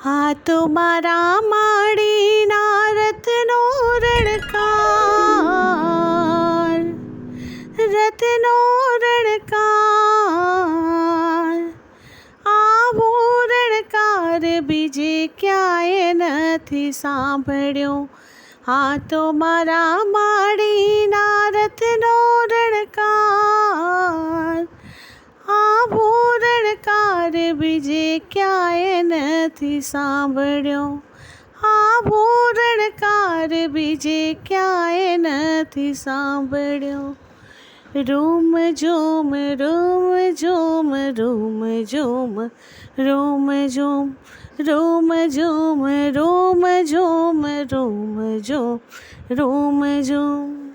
હા તો મારા માડીના રત્નો રણકાર, રત્નો રણકાર, આવો રણકાર બીજે ક્યાંય નથી સાંભળ્યો. હા તો મારા માડીના રત્નો રણકાર, આવો રણકાર બીજે ક્યાંય નથી સાંભળ્યો. આવો રણકાર બીજે ક્યાંય નથી સાંભળ્યો. રોમ ઝોમ રોમ ઝોમ રોમ ઝોમ રોમ ઝોમ રોમ ઝોમ રોમ ઝોમ રોમ ઝોમ રોમ ઝોમ.